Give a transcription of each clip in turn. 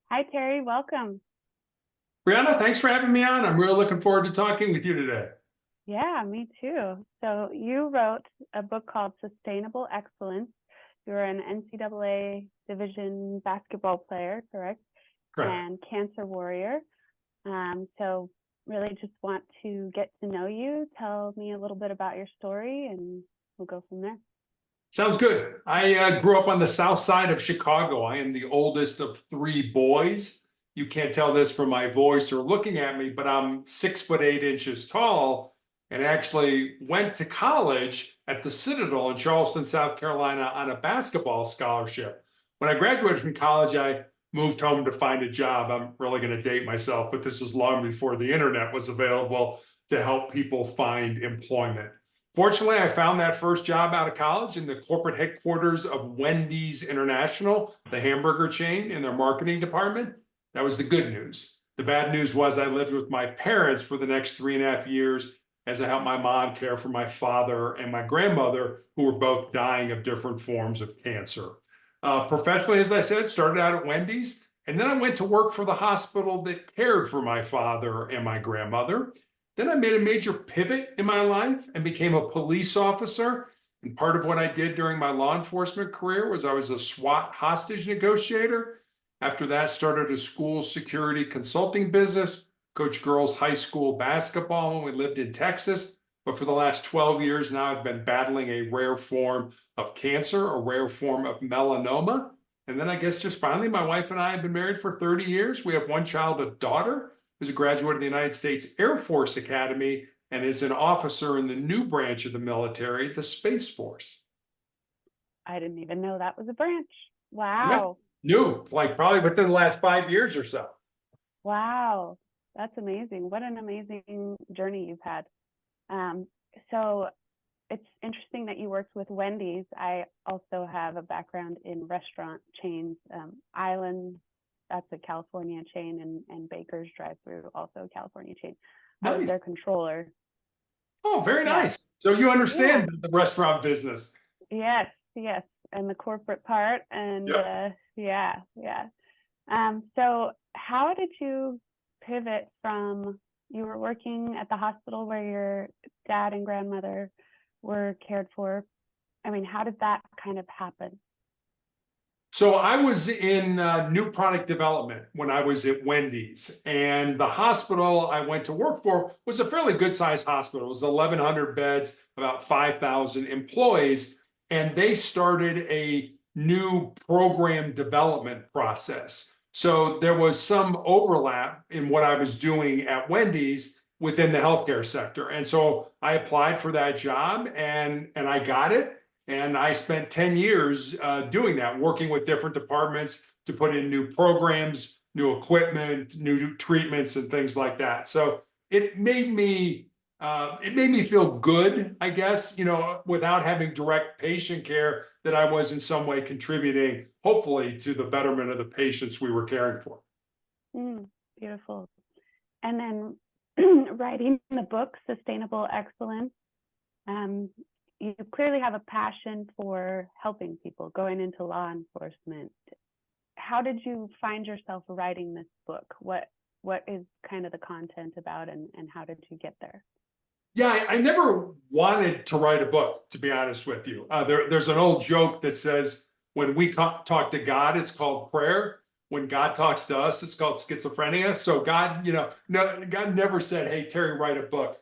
Hi, Terry. Welcome. Brianna, thanks for having me on. I'm really looking forward to talking with you today. Yeah, me too. So you wrote a book called Sustainable Excellence. You're an NCAA Division basketball player, correct? Correct. And cancer warrior. So really just want to get to know you. Tell me a little bit about your story and we'll go from there. Sounds good. I grew up on the south side of Chicago. I am the oldest of three boys. You can't tell this from my voice or looking at me, but I'm 6'8" tall and actually went to college at the Citadel in Charleston, South Carolina on a basketball scholarship. When I graduated from college, I moved home to find a job. I'm really going to date myself, but this was long before the internet was available to help people find employment. Fortunately, I found that first job out of college in the corporate headquarters of Wendy's International, the hamburger chain, in their marketing department. That was the good news. The bad news was I lived with my parents for the next 3.5 years as I helped my mom care for my father and my grandmother, who were both dying of different forms of cancer. Professionally, as I said, started out at Wendy's, and then I went to work for the hospital that cared for my father and my grandmother. Then I made a major pivot in my life and became a police officer. And part of what I did during my law enforcement career was I was a SWAT hostage negotiator. After that, started a school security consulting business, coached girls high school basketball when we lived in Texas. But for the last 12 years now, I've been battling a rare form of cancer, a rare form of melanoma. And then I guess just finally, my wife and I have been married for 30 years. We have one child, a daughter, who's a graduate of the United States Air Force Academy and is an officer in the new branch of the military, the Space Force. I didn't even know that was a branch. Yeah, Wow. new, like probably within the last 5 years or so. Wow. That's amazing. What an amazing journey you've had. Um, so it's interesting that you worked with Wendy's. I also have a background in restaurant chains. Island, that's a California chain, and Baker's Drive-Through, also a California chain. I was Nice. their controller. Oh, very Yeah, nice. So you yeah, understand the restaurant business. yes, yes, and the corporate part, and Yep. yeah, yeah. So how did you pivot from you were working at the hospital where your dad and grandmother were cared for? I mean, how did that kind of happen? So I was in new product development when I was at Wendy's, and the hospital I went to work for was a fairly good sized hospital. It was 1,100 beds, about 5,000 employees, and they started a new program development process. So there was some overlap in what I was doing at Wendy's within the healthcare sector. And so I applied for that job and I got it. And I spent 10 years doing that, working with different departments to put in new programs, new equipment, new treatments, and things like that. So it made me feel good, I guess, without having direct patient care, that I was in some way contributing, hopefully, to the betterment of the patients we were caring for. Mm, beautiful. And then writing the book, Sustainable Excellence, um, you clearly have a passion for helping people, going into law enforcement. How did you find yourself writing this book? What is kind of the content about, and how did you get there? Yeah, I never wanted to write a book, to be honest with you. There's an old joke that says when we talk to God, it's called prayer. When God talks to us, it's called schizophrenia. So God, no, God never said, "Hey, Terry, write a book."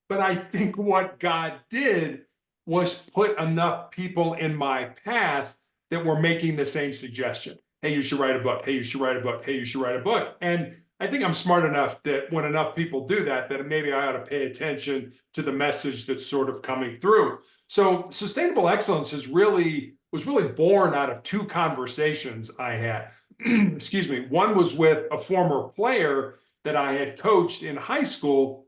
But I think what God did was put enough people in my path that were making the same suggestion. Hey, you should write a book. Hey, you should write a book. Hey, you should write a book. And I think I'm smart enough that when enough people do that, that maybe I ought to pay attention to the message that's sort of coming through. So sustainable excellence was really born out of two conversations I had. Excuse me. One was with a former player that I had coached in high school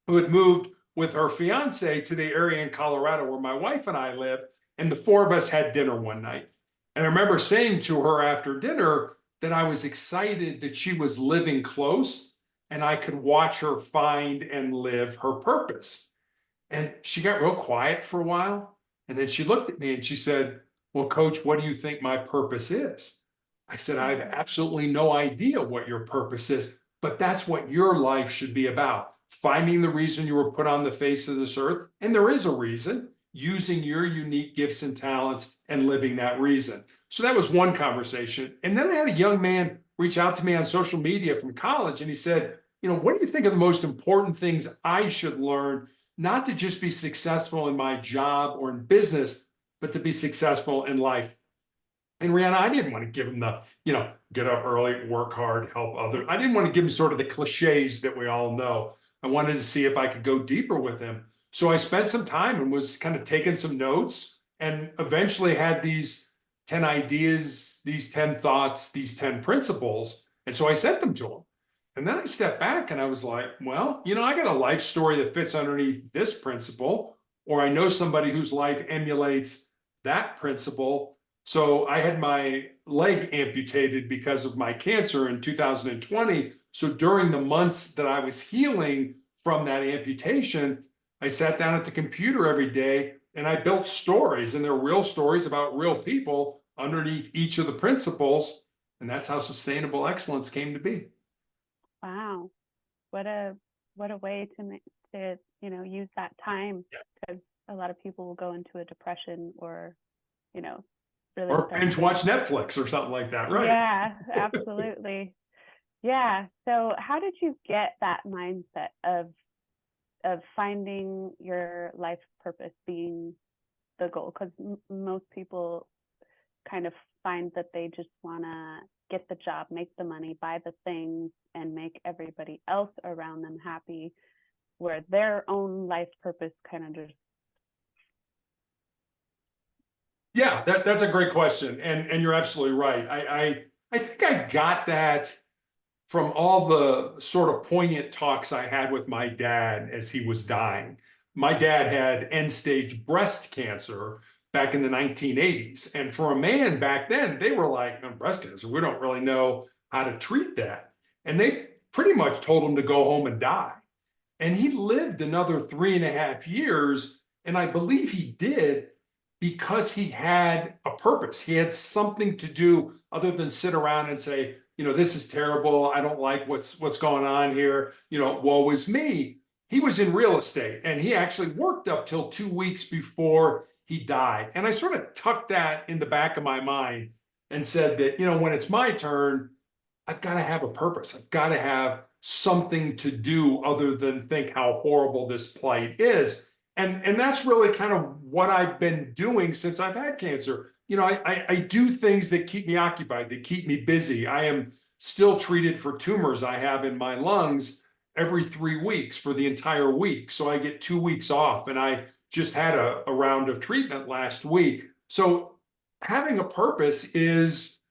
who had moved with her fiance to the area in Colorado where my wife and I live. And the four of us had dinner one night. And I remember saying to her after dinner that I was excited that she was living close and I could watch her find and live her purpose. And she got real quiet for a while. And then she looked at me and she said, "Well, coach, what do you think my purpose is?" I said, I have absolutely no idea what your purpose is, but that's what your life should be about. Finding the reason you were put on the face of this earth. And there is a reason, using your unique gifts and talents and living that reason. So that was one conversation. And then I had a young man reach out to me on social media from college, and he said, what do you think are the most important things I should learn, not to just be successful in my job or in business, but to be successful in life? And Rihanna, I didn't want to give him the, get up early, work hard, help others. I didn't want to give him sort of the cliches that we all know. I wanted to see if I could go deeper with him. So I spent some time and was kind of taking some notes, and eventually had these 10 ideas, these 10 thoughts, these 10 principles. And so I sent them to him. And then I stepped back and I was like, well, I got a life story that fits underneath this principle, or I know somebody whose life emulates that principle. So I had my leg amputated because of my cancer in 2020. So during the months that I was healing from that amputation, I sat down at the computer every day and I built stories, and they're real stories about real people underneath each of the principles. And that's how sustainable excellence came to be. Wow. What a way to use that time, because a lot of people will go into a depression or, really or binge watch Netflix or something like that, right? Yeah, absolutely. Yeah. So how did you get that mindset of finding your life purpose being the goal? Because most people kind of find that they just want to get the job, make the money, buy the things, and make everybody else around them happy, where their own life purpose kind of just... Yeah, that's a great question. And you're absolutely right. I think I got that from all the sort of poignant talks I had with my dad as he was dying. My dad had end-stage breast cancer back in the 1980s. And for a man back then, they were like, "Oh, breast cancer, we don't really know how to treat that." And they pretty much told him to go home and die. And he lived another 3.5 years. And I believe he did because he had a purpose. He had something to do other than sit around and say, this is terrible. I don't like what's going on here. Woe is me. He was in real estate, and he actually worked up till 2 weeks before he died. And I sort of tucked that in the back of my mind and said that, when it's my turn, I've got to have a purpose. I've got to have something to do other than think how horrible this plight is. And that's really kind of what I've been doing since I've had cancer. I do things that keep me occupied, that keep me busy. I am still treated for tumors I have in my lungs every 3 weeks for the entire week. So I get 2 weeks off, and I just had a round of treatment last week. So having a purpose is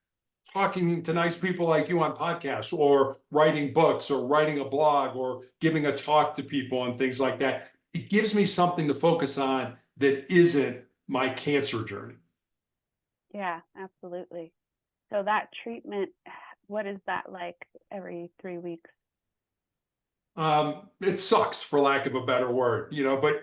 talking to nice people like you on podcasts, or writing books, or writing a blog, or giving a talk to people and things like that. It gives me something to focus on that isn't my cancer journey. Yeah, absolutely. So that treatment, what is that like every 3 weeks? It sucks, for lack of a better word,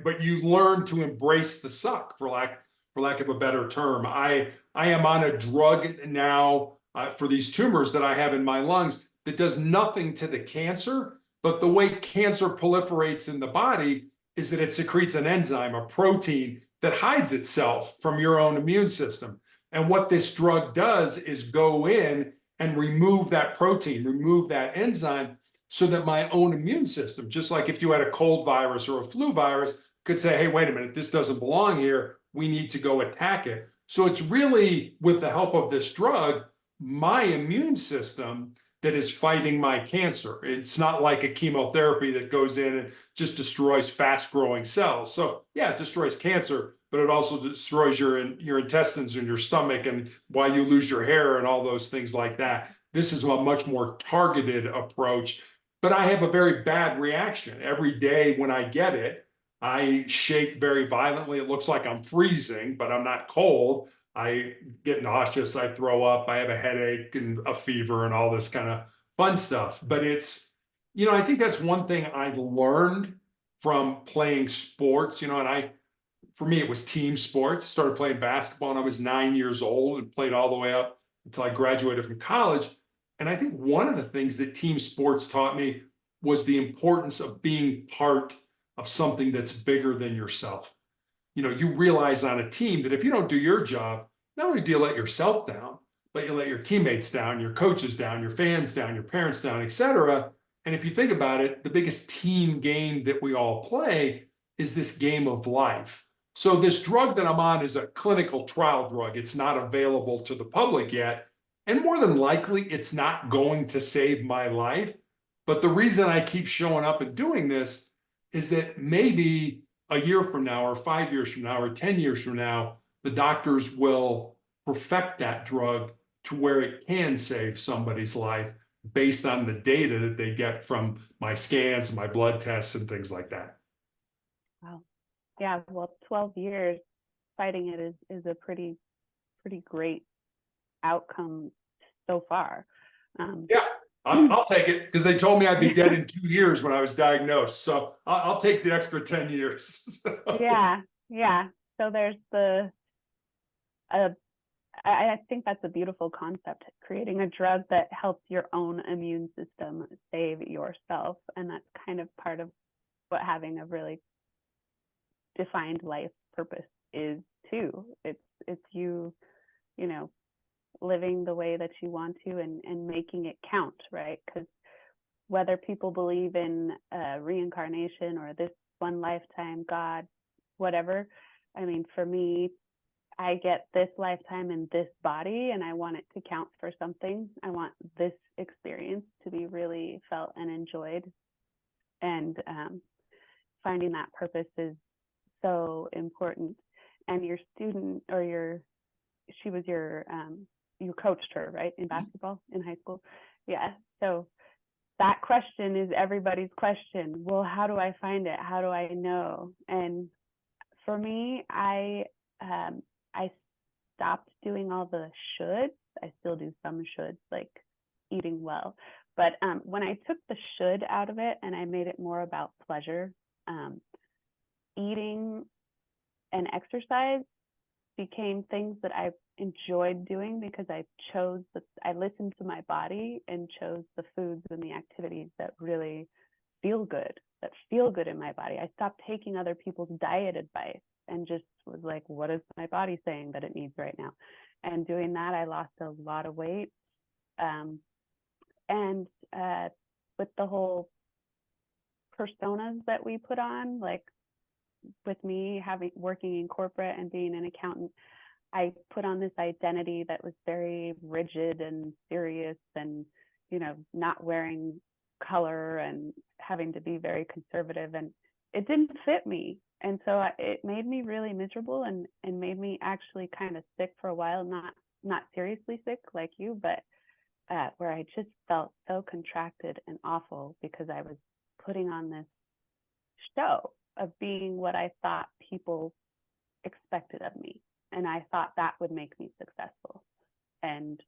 but you learn to embrace the suck, for lack of a better term. I am on a drug now for these tumors that I have in my lungs that does nothing to the cancer, but the way cancer proliferates in the body is that it secretes an enzyme, a protein that hides itself from your own immune system. And what this drug does is go in and remove that protein, remove that enzyme, so that my own immune system, just like if you had a cold virus or a flu virus, could say, hey, wait a minute, this doesn't belong here. We need to go attack it. So it's really, with the help of this drug, my immune system that is fighting my cancer. It's not like a chemotherapy that goes in and just destroys fast-growing cells. So yeah, it destroys cancer, but it also destroys your intestines and your stomach, and why you lose your hair and all those things like that. This is a much more targeted approach, but I have a very bad reaction. Every day when I get it, I shake very violently. It looks like I'm freezing, but I'm not cold. I get nauseous, I throw up, I have a headache and a fever and all this kind of fun stuff. But it's, I think that's one thing I learned from playing sports, and for me, it was team sports. Started playing basketball when I was 9 years old and played all the way up until I graduated from college. And I think one of the things that team sports taught me was the importance of being part of something that's bigger than yourself. You realize on a team that if you don't do your job, not only do you let yourself down, but you let your teammates down, your coaches down, your fans down, your parents down, et cetera. And if you think about it, the biggest team game that we all play is this game of life. So this drug that I'm on is a clinical trial drug. It's not available to the public yet. And more than likely, it's not going to save my life. But the reason I keep showing up and doing this is that maybe a year from now, or 5 years from now, or 10 years from now, the doctors will perfect that drug to where it can save somebody's life based on the data that they get from my scans, my blood tests, and things like that. Wow. Yeah, well, 12 years fighting it is a pretty great outcome so far. Yeah, I'll take it, because they told me I'd be dead in 2 years when I was diagnosed. So I'll take the extra 10 years. Yeah. So there's I think that's a beautiful concept, creating a drug that helps your own immune system save yourself. And that's kind of part of what having a really defined life purpose is too. It's you living the way that you want to and making it count, right? Because whether people believe in reincarnation or this one lifetime, God, whatever, I mean, for me, I get this lifetime in this body and I want it to count for something. I want this experience to be really felt and enjoyed. And finding that purpose is so important. And your student, or she was you coached her, right, in basketball in high school? Yeah. So that question is everybody's question. Well, how do I find it? How do I know? And for me, I stopped doing all the shoulds. I still do some shoulds, like eating well. But when I took the should out of it and I made it more about pleasure, eating and exercise became things that I enjoyed doing because I listened to my body and chose the foods and the activities that really feel good in my body. I stopped taking other people's diet advice and just was like, what is my body saying that it needs right now? And doing that, I lost a lot of weight. And with the whole personas that we put on, like with me working in corporate and being an accountant, I put on this identity that was very rigid and serious and, not wearing color and having to be very conservative, and it didn't fit me. And so it made me really miserable and made me actually kind of sick for a while, not seriously sick like you, but where I just felt so contracted and awful because I was putting on this show of being what I thought people expected of me. And I thought that would make me successful. And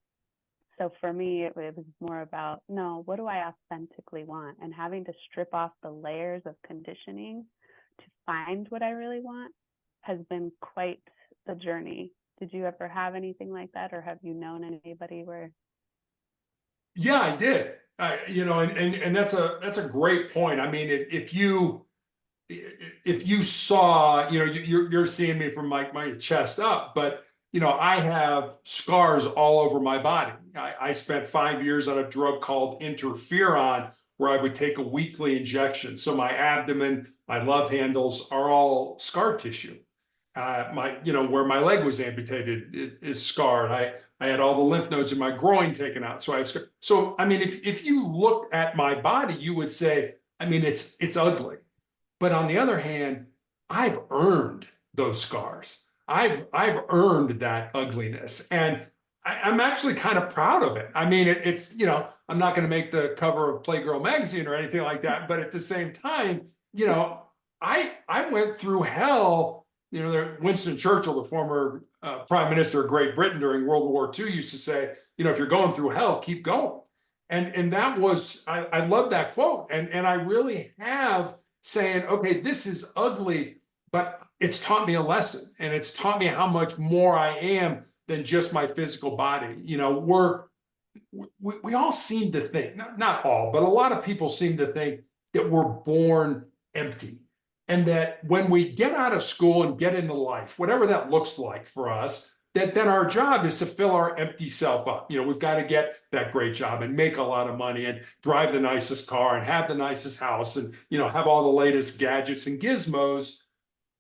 so for me, it was more about, no, what do I authentically want? And having to strip off the layers of conditioning to find what I really want has been quite the journey. Did you ever have anything like that, or have you known anybody where? Yeah, I did. And that's a great point. I mean, if you saw, you're seeing me from my chest up, but I have scars all over my body. I spent 5 years on a drug called interferon, where I would take a weekly injection. So my abdomen, my love handles are all scar tissue. Where my leg was amputated is scarred. I had all the lymph nodes in my groin taken out. So I mean, if you looked at my body, you would say, I mean, it's ugly. But on the other hand, I've earned those scars. I've earned that ugliness, and I'm actually kind of proud of it. I mean, it's I'm not going to make the cover of Playgirl magazine or anything like that, but at the same time, I went through hell. Winston Churchill, the former prime minister of Great Britain during World War II, used to say, if you're going through hell, keep going. And that was, I love that quote. And I really have saying, okay, this is ugly, but it's taught me a lesson, and it's taught me how much more I am than just my physical body. You know, we all seem to think, not all, but a lot of people seem to think that we're born empty. And that when we get out of school and get into life, whatever that looks like for us, that then our job is to fill our empty self up. You know, we've got to get that great job and make a lot of money and drive the nicest car and have the nicest house and, you know, have all the latest gadgets and gizmos.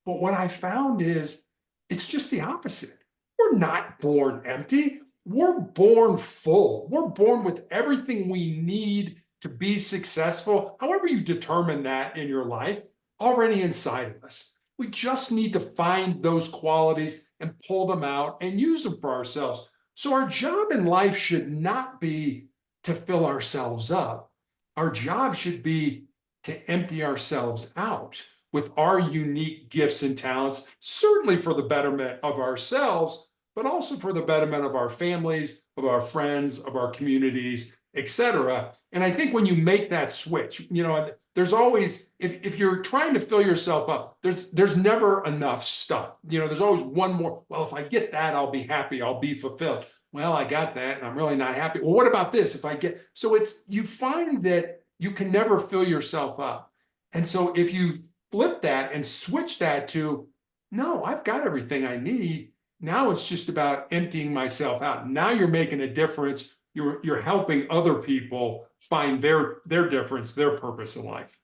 But what I found is it's just the opposite. We're not born empty. We're born full. We're born with everything we need to be successful, however you determine that in your life, already inside of us. We just need to find those qualities and pull them out and use them for ourselves. So our job in life should not be to fill ourselves up. Our job should be to empty ourselves out with our unique gifts and talents, certainly for the betterment of ourselves, but also for the betterment of our families, of our friends, of our communities, etc. And I think when you make that switch, you know, there's always, if you're trying to fill yourself up, there's never enough stuff. You know, there's always one more. Well, if I get that, I'll be happy. I'll be fulfilled. Well, I got that and I'm really not happy. Well, what about this? If I get, so it's, you find that you can never fill yourself up. And so if you flip that and switch that to, no, I've got everything I need. Now it's just about emptying myself out. Now you're making a difference. You're helping other people find their difference, their purpose in life.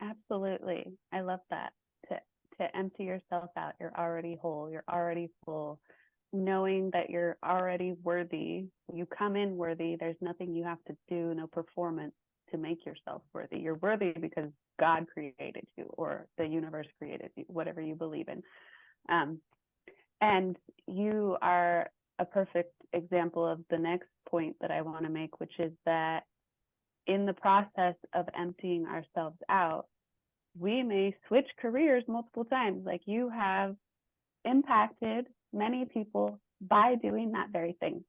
Absolutely. I love that. To empty yourself out. You're already whole. You're already full. Knowing that you're already worthy. You come in worthy. There's nothing you have to do, no performance to make yourself worthy. You're worthy because God created you or the universe created you, whatever you believe in. And you are a perfect example of the next point that I want to make, which is that in the process of emptying ourselves out, we may switch careers multiple times. Like you have impacted many people by doing that very thing,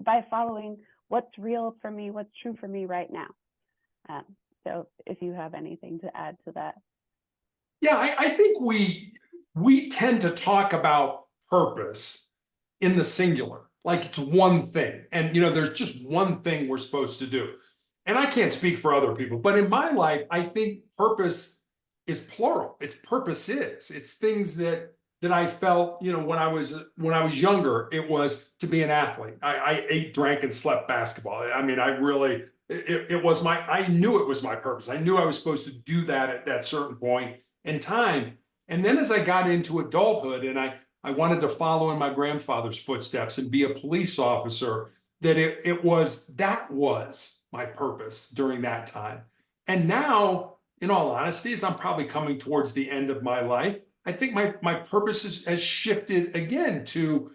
by following what's real for me, what's true for me right now. So if you have anything to add to that. Yeah, I think we tend to talk about purpose in the singular, like it's one thing. And, you know, there's just one thing we're supposed to do. And I can't speak for other people, but in my life, I think purpose is plural. It's purposes. It's things that I felt, you know, when I was younger, it was to be an athlete. I ate, drank, and slept basketball. I mean, I really, it was I knew it was my purpose. I knew I was supposed to do that at that certain point in time. And then as I got into adulthood and I wanted to follow in my grandfather's footsteps and be a police officer, that that was my purpose during that time. And now, in all honesty, as I'm probably coming towards the end of my life, I think my purpose has shifted again to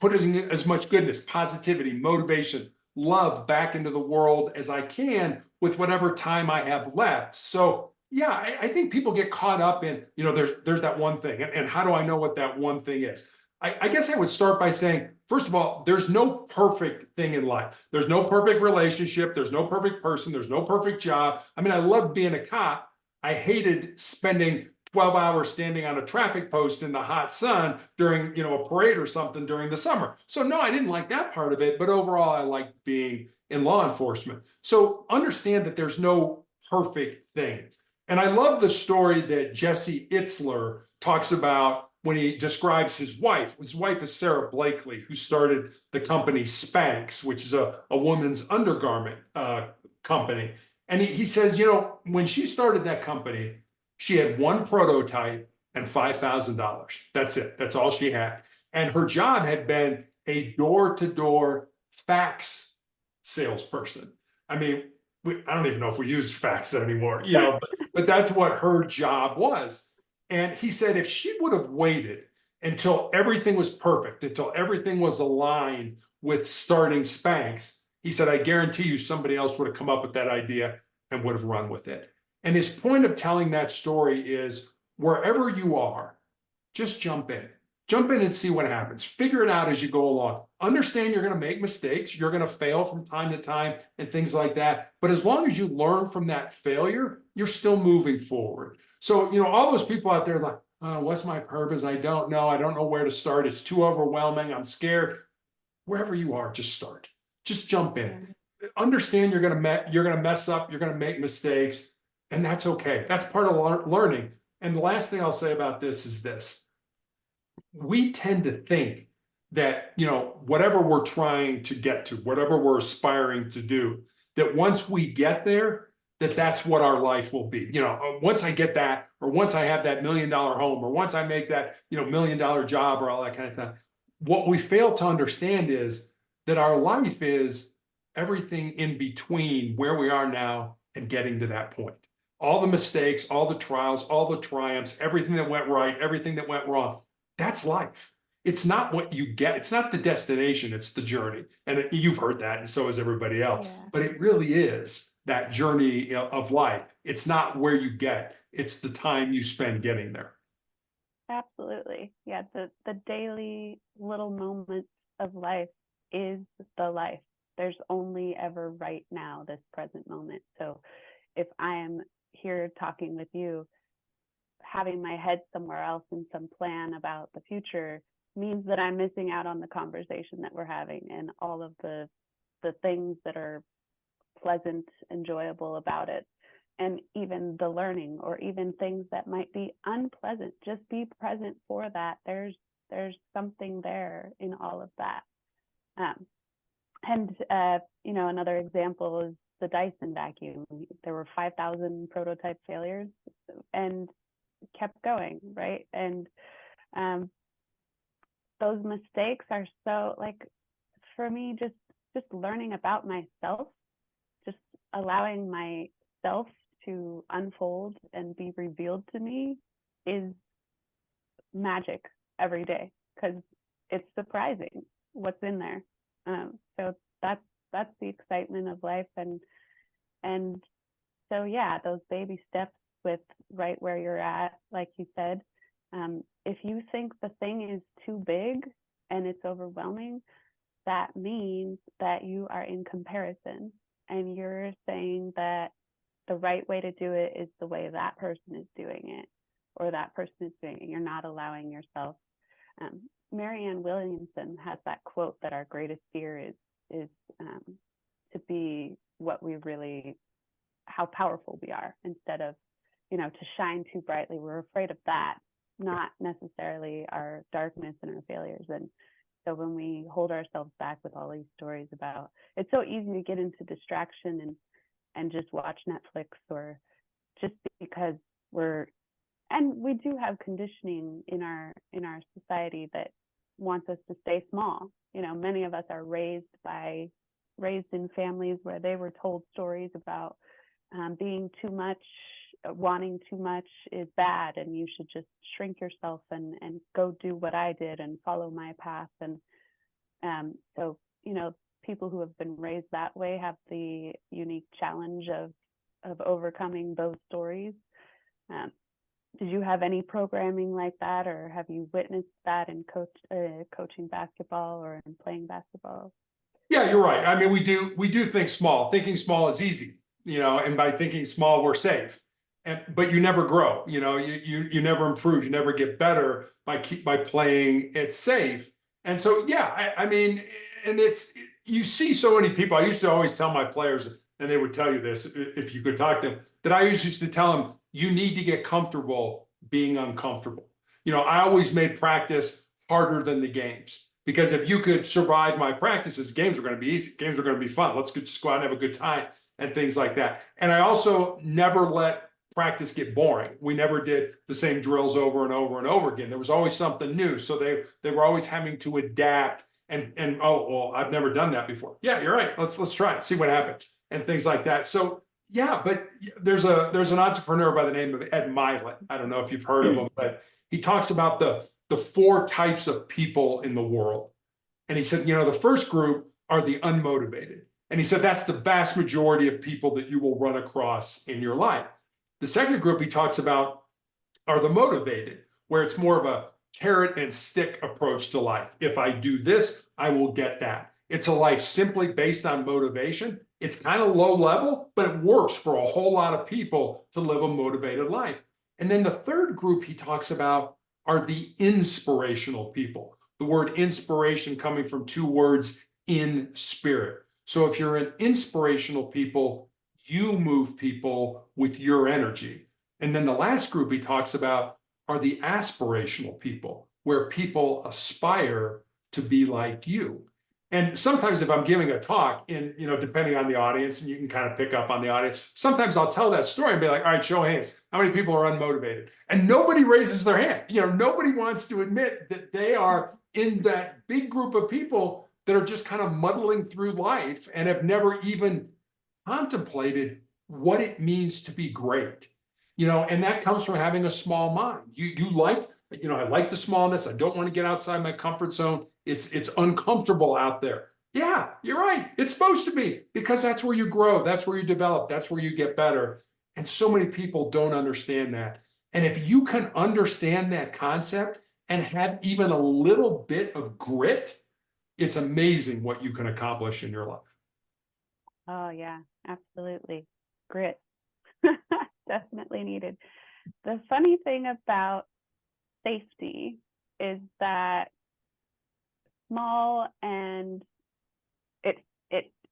putting as much goodness, positivity, motivation, love back into the world as I can with whatever time I have left. So yeah, I think people get caught up in, you know, there's that one thing. And how do I know what that one thing is? I guess I would start by saying, first of all, there's no perfect thing in life. There's no perfect relationship. There's no perfect person. There's no perfect job. I mean, I loved being a cop. I hated spending 12 hours standing on a traffic post in the hot sun during, you know, a parade or something during the summer. So no, I didn't like that part of it, but overall, I liked being in law enforcement. So understand that there's no perfect thing. And I love the story that Jesse Itzler talks about when he describes his wife. His wife is Sarah Blakely, who started the company Spanx, which is a woman's undergarment company. And he says, you know, when she started that company, she had one prototype and $5,000. That's it. That's all she had. And her job had been a door-to-door fax salesperson. I mean, I don't even know if we use fax anymore, you know, but that's what her job was. And he said if she would have waited until everything was perfect, until everything was aligned with starting Spanx, he said, I guarantee you somebody else would have come up with that idea and would have run with it. And his point of telling that story is wherever you are, just jump in. Jump in and see what happens. Figure it out as you go along. Understand you're going to make mistakes. You're going to fail from time to time and things like that. But as long as you learn from that failure, you're still moving forward. So, you know, all those people out there like, What's my purpose? I don't know. I don't know where to start. It's too overwhelming. I'm scared. Wherever you are, just start. Just jump in. Understand you're gonna mess up. You're gonna make mistakes, and that's okay. That's part of learning. And the last thing I'll say about this is this: we tend to think that, whatever we're trying to get to, whatever we're aspiring to do, that once we get there, that's what our life will be. Once I get that, or once I have that $1 million home, or once I make that, $1 million job, or all that kind of thing. What we fail to understand is that our life is everything in between where we are now and getting to that point. All the mistakes, all the trials, all the triumphs, everything that went right, everything that went wrong. That's life. It's not what you get. It's not the destination. It's the journey. And you've heard that, and so has everybody else. Yeah. But it really is that journey of life. It's not where you get. It's the time you spend getting there. Absolutely. Yeah. The daily little moments of life is the life. There's only ever right now, this present moment. So if I am here talking with you, having my head somewhere else in some plan about the future means that I'm missing out on the conversation that we're having and all of the things that are pleasant, enjoyable about it. And even the learning, or even things that might be unpleasant, just be present for that. There's something there in all of that. Another example is the Dyson vacuum. There were 5,000 prototype failures and kept going, right? And those mistakes are so, like, for me, just learning about myself, just allowing myself to unfold and be revealed to me is magic every day, because it's surprising what's in there. So that's the excitement of life. And so, yeah, those baby steps with right where you're at, like you said, if you think the thing is too big and it's overwhelming, that means that you are in comparison, and you're saying that the right way to do it is the way that person is doing it, or that person is doing it. You're not allowing yourself. Marianne Williamson has that quote that our greatest fear is to be what we really, how powerful we are, instead of, to shine too brightly. We're afraid of that, not necessarily our darkness and our failures. And so when we hold ourselves back with all these stories about, it's so easy to get into distraction and just watch Netflix, or just because we do have conditioning in our society that wants us to stay small. Many of us are raised in families where they were told stories about being too much, wanting too much is bad, and you should just shrink yourself and go do what I did and follow my path. And so people who have been raised that way have the unique challenge of overcoming those stories. Did you have any programming like that, or have you witnessed that in coaching basketball or in playing basketball? Yeah, you're right. I mean, we do think small. Thinking small is easy, and by thinking small, we're safe. But you never grow. You never improve. You never get better by playing it safe. And so, yeah, I mean, and you see so many people. I used to always tell my players, and they would tell you this if you could talk to them, that I used to tell them, you need to get comfortable being uncomfortable. I always made practice harder than the games, because if you could survive my practices, games are going to be easy. Games are going to be fun. Let's just go out and have a good time and things like that. And I also never let practice get boring. We never did the same drills over and over and over again. There was always something new. So they were always having to adapt and oh, well, I've never done that before. Yeah, you're right. Let's try it, see what happens, and things like that. So yeah, but there's an entrepreneur by the name of Ed Milet. I don't know if you've heard of him, but he talks about the 4 types of people in the world. And he said, the first group are the unmotivated. And he said, that's the vast majority of people that you will run across in your life. The second group he talks about are the motivated, where it's more of a carrot and stick approach to life. If I do this, I will get that. It's a life simply based on motivation. It's kind of low level, but it works for a whole lot of people to live a motivated life. And then the third group he talks about are the inspirational people. The word inspiration coming from two words, in spirit. So if you're an inspirational people, you move people with your energy. And then the last group he talks about are the aspirational people, where people aspire to be like you. And sometimes if I'm giving a talk, depending on the audience, and you can kind of pick up on the audience, sometimes I'll tell that story and be like, all right, show of hands, how many people are unmotivated? And nobody raises their hand. Nobody wants to admit that they are in that big group of people that are just kind of muddling through life and have never even contemplated what it means to be great. And that comes from having a small mind. I like the smallness. I don't want to get outside my comfort zone. It's uncomfortable out there. Yeah, you're right. It's supposed to be, because that's where you grow. That's where you develop. That's where you get better. And so many people don't understand that. And if you can understand that concept and have even a little bit of grit, it's amazing what you can accomplish in your life. Oh yeah, absolutely. Grit. Definitely needed. The funny thing about safety is that small and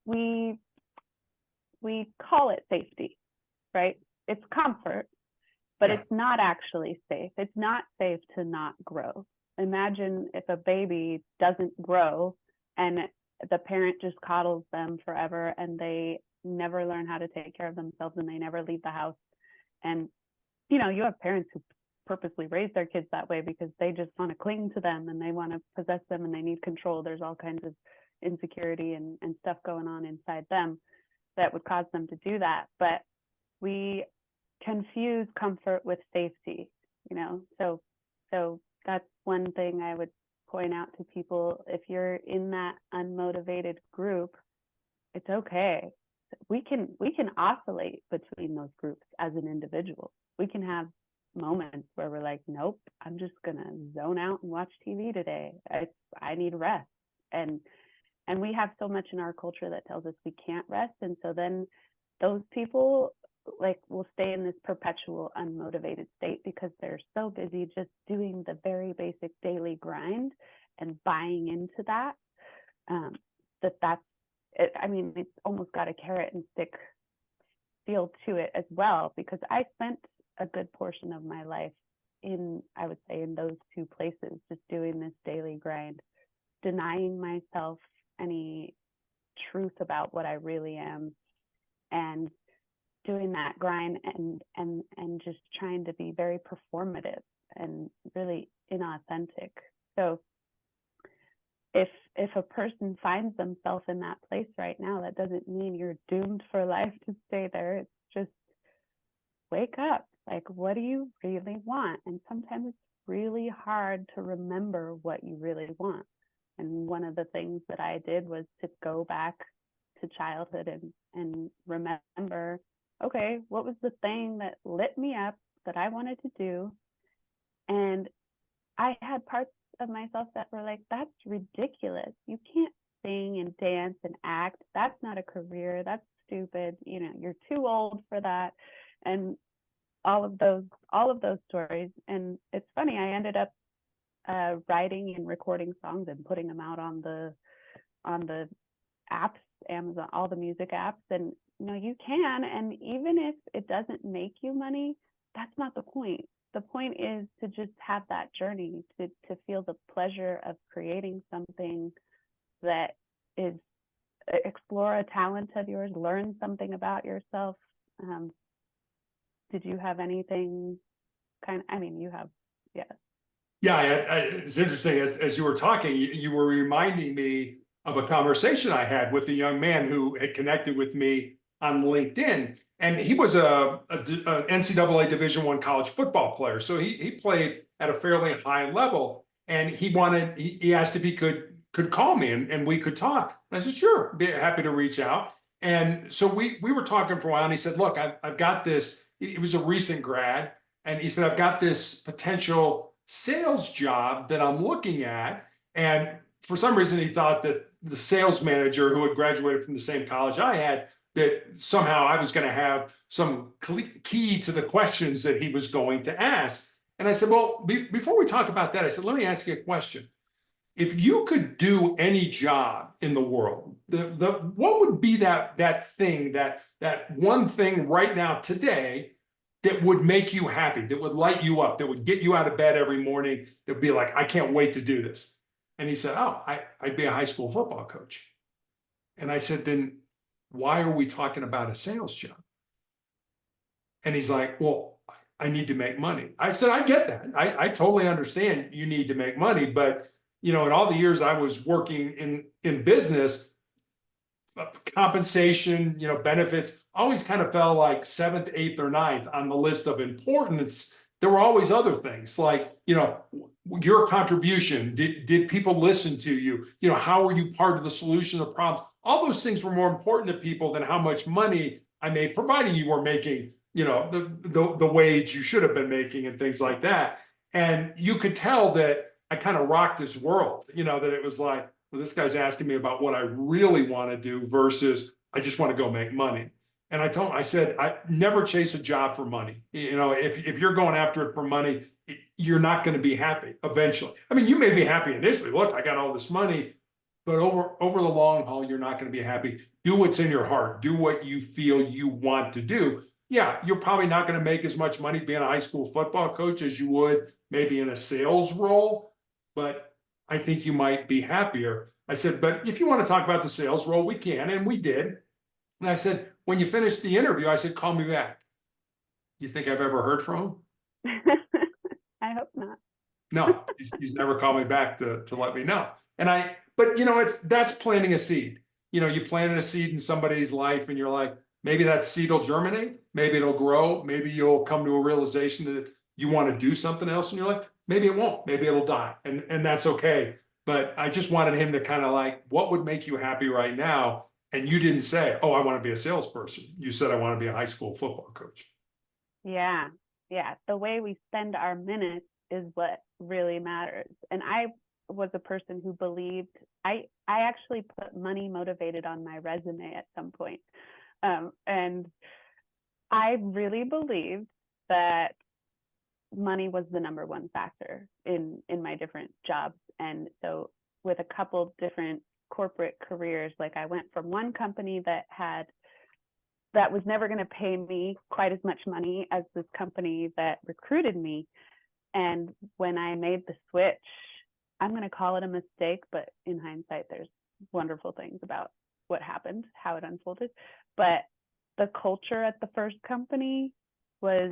we call it safety, right? It's comfort, but it's not actually safe. It's not safe to not grow. Imagine if a baby doesn't grow and the parent just coddles them forever and they never learn how to take care of themselves and they never leave the house. And you have parents who purposely raise their kids that way because they just want to cling to them and they want to possess them and they need control. There's all kinds of insecurity and stuff going on inside them that would cause them to do that. But we confuse comfort with safety, so that's one thing I would point out to people. If you're in that unmotivated group, it's okay. We can oscillate between those groups as an individual. We can have moments where we're like, nope, I'm just gonna zone out and watch TV today. I need rest. And we have so much in our culture that tells us we can't rest. And so then those people will stay in this perpetual unmotivated state because they're so busy just doing the very basic daily grind and buying into that. It's almost got a carrot and stick feel to it as well, because I spent a good portion of my life in those two places, just doing this daily grind, denying myself any truth about what I really am, and doing that grind and just trying to be very performative and really inauthentic. So if a person finds themselves in that place right now, that doesn't mean you're doomed for life to stay there. It's just wake up. What do you really want? And sometimes it's really hard to remember what you really want. And one of the things that I did was to go back to childhood and remember, okay, what was the thing that lit me up that I wanted to do? And I had parts of myself that were like, that's ridiculous. You can't sing and dance and act. That's not a career. That's stupid. You're too old for that. And all of those stories. And it's funny, I ended up writing and recording songs and putting them out on the apps, Amazon, all the music apps. And you can, and even if it doesn't make you money, that's not the point. The point is to just have that journey, to feel the pleasure of creating something that is, explore a talent of yours, learn something about yourself. Did you have anything you have, yeah. Yeah, it's interesting. As you were talking, you were reminding me of a conversation I had with a young man who had connected with me on LinkedIn, and he was a NCAA Division I college football player. So he played at a fairly high level, and he asked if he could call me and we could talk. And I said, sure, be happy to reach out. And so we were talking for a while, and he said, look, I've got this. He was a recent grad, and he said, I've got this potential sales job that I'm looking at. And for some reason, he thought that the sales manager who had graduated from the same college I had that somehow I was going to have some key to the questions that he was going to ask. And I said, well, before we talk about that, I said, let me ask you a question. If you could do any job in the world, what would be that thing, that one thing right now today that would make you happy, that would light you up, that would get you out of bed every morning, that would be like, I can't wait to do this? And he said, oh, I'd be a high school football coach. And I said, then why are we talking about a sales job? And he's like, well, I need to make money. I said, I get that. I totally understand you need to make money, but in all the years I was working in business, compensation, benefits always kind of fell like seventh, eighth, or ninth on the list of importance. There were always other things like, your contribution. Did people listen to you? How were you part of the solution of problems? All those things were more important to people than how much money I made, providing you were making, the wage you should have been making and things like that. And you could tell that I kind of rocked this world, that it was like, well, this guy's asking me about what I really want to do versus I just want to go make money. And I said, I never chase a job for money. If you're going after it for money, you're not going to be happy eventually. I mean, you may be happy initially. Look, I got all this money, but over the long haul, you're not going to be happy. Do what's in your heart. Do what you feel you want to do. Yeah, you're probably not going to make as much money being a high school football coach as you would maybe in a sales role, but I think you might be happier. I said, but if you want to talk about the sales role, we can, and we did. And I said, when you finish the interview, I said, call me back. You think I've ever heard from him? I hope not. No, he's never called me back to let me know. But that's planting a seed. You planted a seed in somebody's life and you're like, maybe that seed will germinate, maybe it'll grow, maybe you'll come to a realization that you want to do something else and you're like, maybe it won't, maybe it'll die. And that's okay. But I just wanted him to kind of like, what would make you happy right now? And you didn't say, oh, I want to be a salesperson. You said, I want to be a high school football coach. Yeah. The way we spend our minutes is what really matters. And I was a person who believed, I actually put money motivated on my resume at some point. And I really believed that money was the number one factor in my different jobs. And so with a couple different corporate careers, like I went from one company that was never going to pay me quite as much money as this company that recruited me. And when I made the switch, I'm going to call it a mistake, but in hindsight, there's wonderful things about what happened, how it unfolded. But the culture at the first company was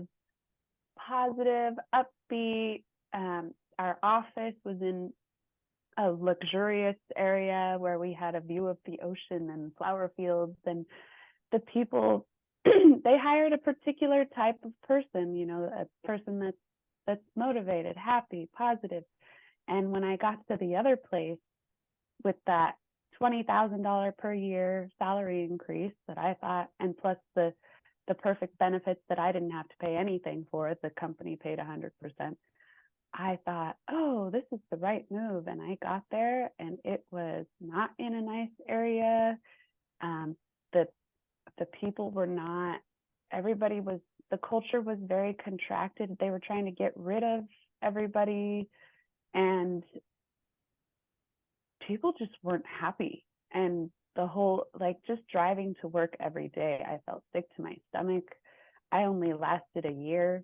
positive, upbeat. Our office was in a luxurious area where we had a view of the ocean and flower fields, and the people, they hired a particular type of person, a person that's motivated, happy, positive. And when I got to the other place with that $20,000 per year salary increase that I thought, and plus the perfect benefits that I didn't have to pay anything for, the company paid 100%. I thought, oh, this is the right move. And I got there and it was not in a nice area. The people were not, the culture was very contracted. They were trying to get rid of everybody and people just weren't happy. And the whole, just driving to work every day, I felt sick to my stomach. I only lasted a year.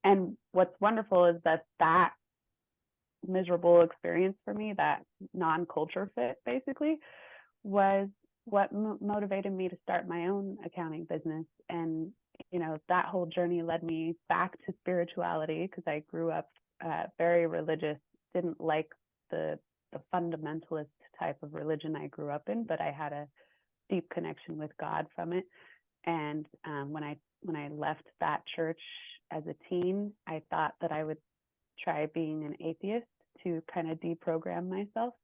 And what's wonderful is that miserable experience for me, that non-culture fit basically, was what motivated me to start my own accounting business. And, that whole journey led me back to spirituality because I grew up very religious, didn't like the fundamentalist type of religion I grew up in, but I had a deep connection with God from it. And when I left that church as a teen, I thought that I would try being an atheist to kind of deprogram myself.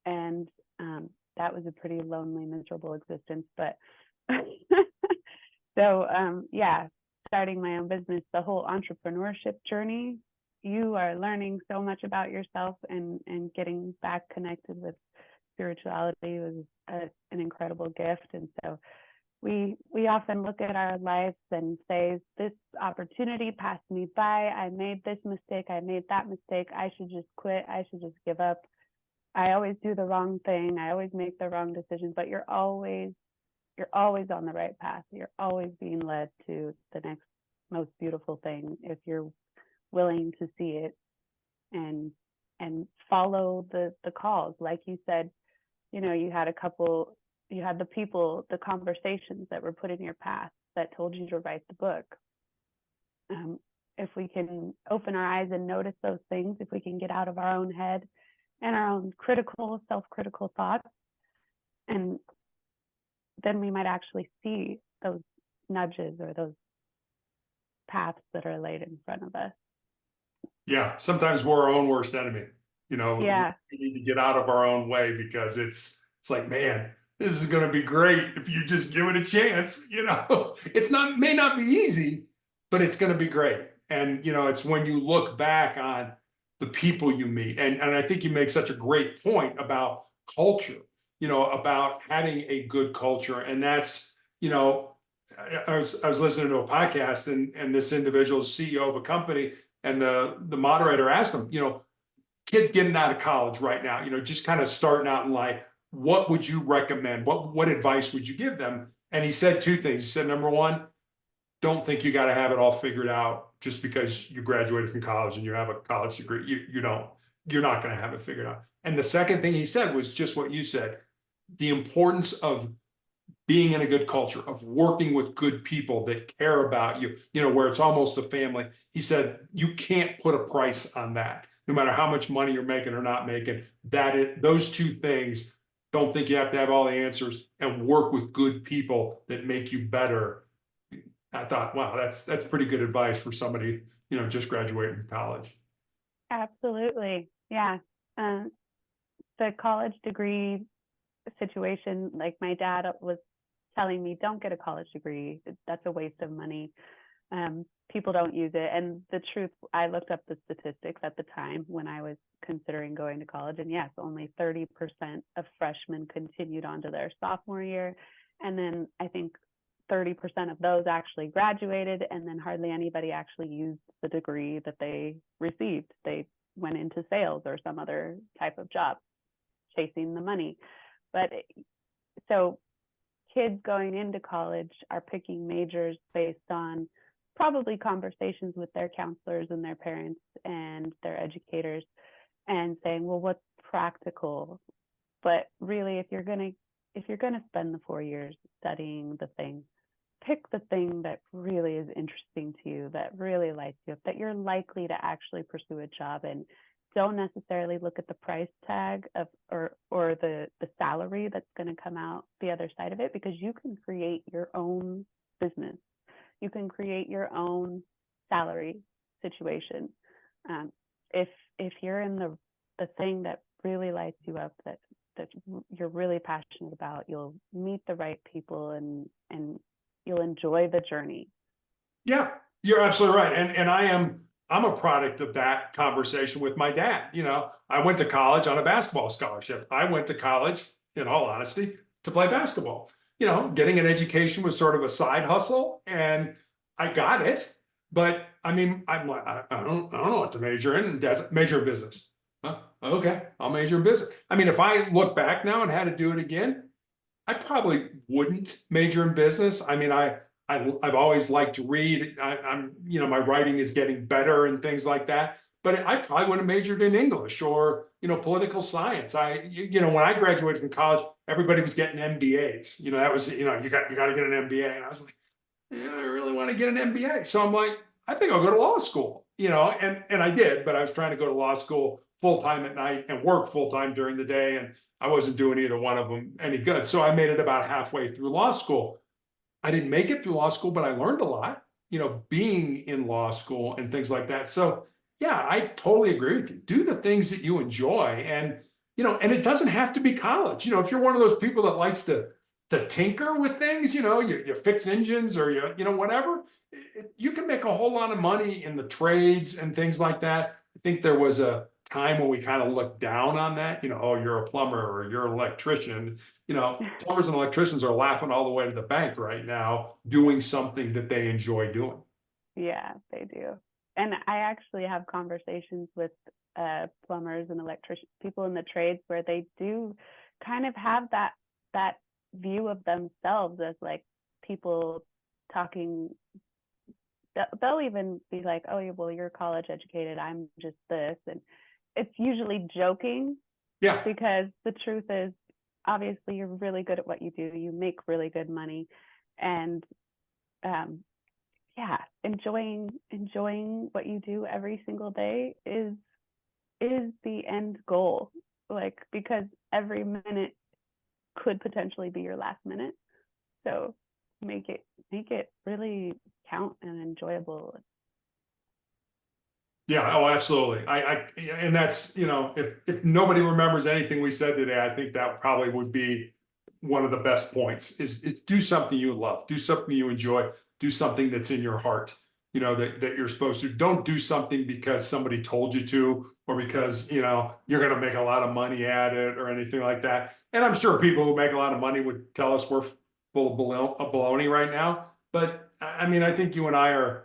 And that was a pretty lonely, miserable existence. But so, starting my own business, the whole entrepreneurship journey, you are learning so much about yourself and getting back connected with spirituality was an incredible gift. And so we often look at our lives and say, this opportunity passed me by. I made this mistake. I made that mistake. I should just quit. I should just give up. I always do the wrong thing. I always make the wrong decisions, but you're always on the right path. You're always being led to the next most beautiful thing if you're willing to see it and follow the calls. Like you said, you know, you had the people, the conversations that were put in your path that told you to write the book. If we can open our eyes and notice those things, if we can get out of our own head and our own self-critical thoughts, and then we might actually see those nudges or those paths that are laid in front of us. Yeah, sometimes we're our own worst enemy. You know, Yeah. we need to get out of our own way because it's like, man, this is going to be great if you just give it a chance. You know, may not be easy, but it's going to be great. And, you know, it's when you look back on the people you meet. And I think you make such a great point about culture, you know, about having a good culture. And that's, you know, I was listening to a podcast and this individual's CEO of a company, and the moderator asked him, you know, kid getting out of college right now, you know, just kind of starting out in life, what would you recommend? What advice would you give them? And he said two things. He said, number one, don't think you got to have it all figured out just because you graduated from college and you have a college degree. You're not going to have it figured out. And the second thing he said was just what you said, the importance of being in a good culture, of working with good people that care about you, you know, where it's almost a family. He said, you can't put a price on that, no matter how much money you're making or not making. Those two things, don't think you have to have all the answers, and work with good people that make you better. I thought, wow, that's pretty good advice for somebody, you know, just graduating from college. Absolutely. Yeah. The college degree situation, like my dad was telling me, don't get a college degree. That's a waste of money. People don't use it. And the truth, I looked up the statistics at the time when I was considering going to college. And yes, only 30% of freshmen continued on to their sophomore year. And then I think 30% of those actually graduated, and then hardly anybody actually used the degree that they received. They went into sales or some other type of job, chasing the money. But so kids going into college are picking majors based on probably conversations with their counselors and their parents and their educators, and saying, well, what's practical? But really, if you're going to spend the 4 years studying the thing, pick the thing that really is interesting to you, that really lights you up, that you're likely to actually pursue a job in. Don't necessarily look at the price tag of or the salary that's going to come out the other side of it, because you can create your own business. You can create your own salary situation. If you're in the thing that really lights you up, that you're really passionate about, you'll meet the right people and you'll enjoy the journey. Yeah, you're absolutely right. And I'm a product of that conversation with my dad. You know, I went to college on a basketball scholarship. I went to college, in all honesty, to play basketball. You know, getting an education was sort of a side hustle, and I got it. But I mean, I don't know what to major in. Major in business. Huh? Okay, I'll major in business. I mean, if I look back now and had to do it again, I probably wouldn't major in business. I mean, I've always liked to read. I'm, you know, my writing is getting better and things like that. But I probably would have majored in English or, you know, political science. You know, when I graduated from college, everybody was getting MBAs. You know, that was, you know, you got to get an MBA. And I was like, yeah, I really want to get an MBA. So I'm like, I think I'll go to law school. You know, and I did, but I was trying to go to law school full time at night and work full time during the day, and I wasn't doing either one of them any good. So I made it about halfway through law school. I didn't make it through law school, but I learned a lot, you know, being in law school and things like that. So yeah, I totally agree with you. Do the things that you enjoy, and, you know, and it doesn't have to be college. You know, if you're one of those people that likes to tinker with things, you know, you fix engines or you know, whatever, you can make a whole lot of money in the trades and things like that. I think there was a time when we kind of look down on that, oh, you're a plumber or you're an electrician. Plumbers and electricians are laughing all the way to the bank right now, doing something that they enjoy doing. Yeah, they do. And I actually have conversations with plumbers and electricians, people in the trades, where they do kind of have that view of themselves as like people talking. They'll even be like, oh, well, you're college educated, I'm just this. And it's usually joking. Yeah. Because the truth is, obviously, you're really good at what you do. You make really good money. And yeah, enjoying what you do every single day is the end goal. Like, because every minute could potentially be your last minute. So make it really count and enjoyable. Yeah, oh, absolutely. And that's, if nobody remembers anything we said today, I think that probably would be one of the best points is do something you love, do something you enjoy, do something that's in your heart, that you're supposed to. Don't do something because somebody told you to, or because, you're going to make a lot of money at it or anything like that. And I'm sure people who make a lot of money would tell us we're full of baloney right now. But I mean, I think you and I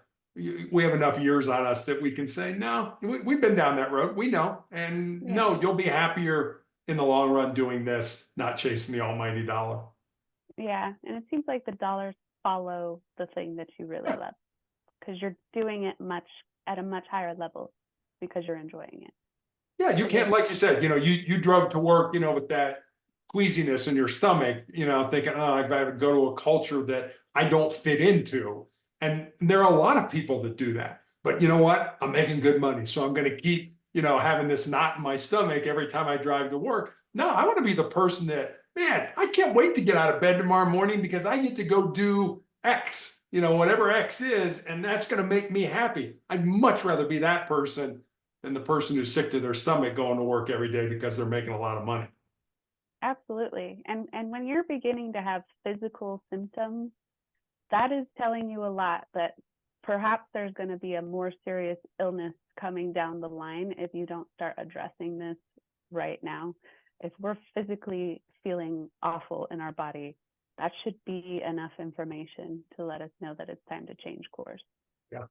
we have enough years on us that we can say, no, we've been down that road. We know. And Yeah. no, you'll be happier in the long run doing this, not chasing the almighty dollar. Yeah. And it seems like the dollars follow the thing that you really love, because you're doing it at a much higher level because you're enjoying it. Yeah, you can't, like you said, you drove to work, with that queasiness in your stomach, thinking, oh, I've got to go to a culture that I don't fit into. And there are a lot of people that do that. But you know what? I'm making good money. So I'm going to keep, having this knot in my stomach every time I drive to work. No, I want to be the person that, man, I can't wait to get out of bed tomorrow morning because I get to go do X, whatever X is, and that's going to make me happy. I'd much rather be that person than the person who's sick to their stomach going to work every day because they're making a lot of money. Absolutely. And when you're beginning to have physical symptoms, that is telling you a lot that perhaps there's going to be a more serious illness coming down the line if you don't start addressing this right now. If we're physically feeling awful in our body, that should be enough information to let us know that it's time to change course. Yeah.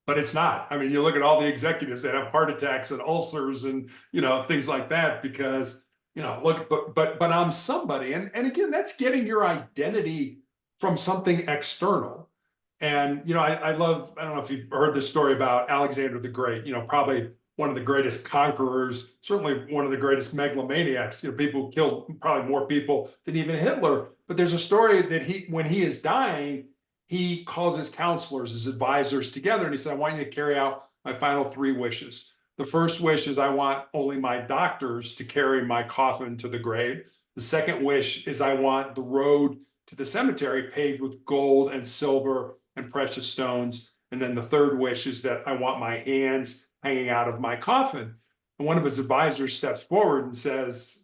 But it's not. I mean, you look at all the executives that have heart attacks and ulcers and, things like that because, look, but I'm somebody. And again, that's getting your identity from something external. And, I love, I don't know if you've heard this story about Alexander the Great, probably one of the greatest conquerors, certainly one of the greatest megalomaniacs, people who killed probably more people than even Hitler. But there's a story that when he is dying, he calls his counselors, his advisors together, and he said, I want you to carry out my final 3 wishes. The first wish is I want only my doctors to carry my coffin to the grave. The second wish is I want the road to the cemetery paved with gold and silver and precious stones. And then the third wish is that I want my hands hanging out of my coffin. And one of his advisors steps forward and says,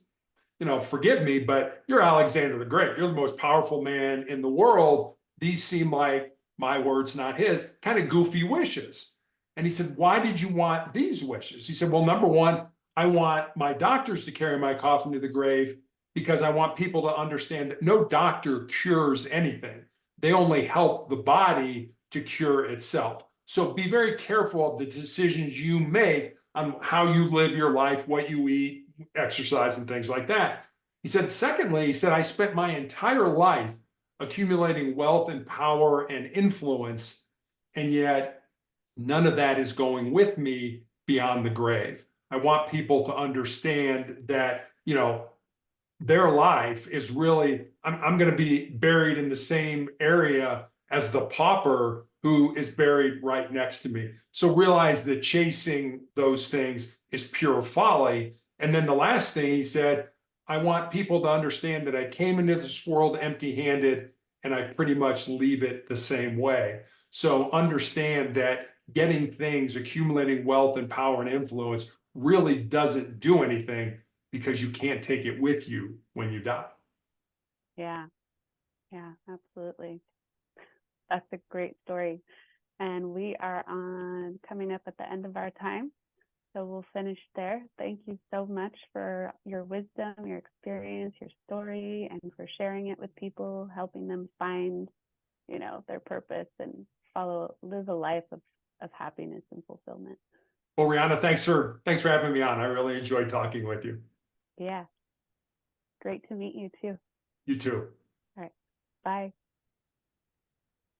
forgive me, but you're Alexander the Great. You're the most powerful man in the world. These seem like, my words, not his, kind of goofy wishes. And he said, why did you want these wishes? He said, well, number one, I want my doctors to carry my coffin to the grave because I want people to understand that no doctor cures anything. They only help the body to cure itself. So be very careful of the decisions you make on how you live your life, what you eat, exercise, and things like that. He said, secondly, he said, I spent my entire life accumulating wealth and power and influence, and yet none of that is going with me beyond the grave. I want people to understand that, their life is really, I'm going to be buried in the same area as the pauper who is buried right next to me. So realize that chasing those things is pure folly. And then the last thing he said, I want people to understand that I came into this world empty-handed and I pretty much leave it the same way. So understand that getting things, accumulating wealth and power and influence really doesn't do anything because you can't take it with you when you die. Yeah, absolutely. That's a great story. And we are coming up at the end of our time. So we'll finish there. Thank you so much for your wisdom, your experience, your story, and for sharing it with people, helping them find, their purpose and live a life of happiness and fulfillment. Well, Rihanna, thanks for having me on. I really enjoyed talking with you. Yeah. Great to meet you too. You too. All right. Bye.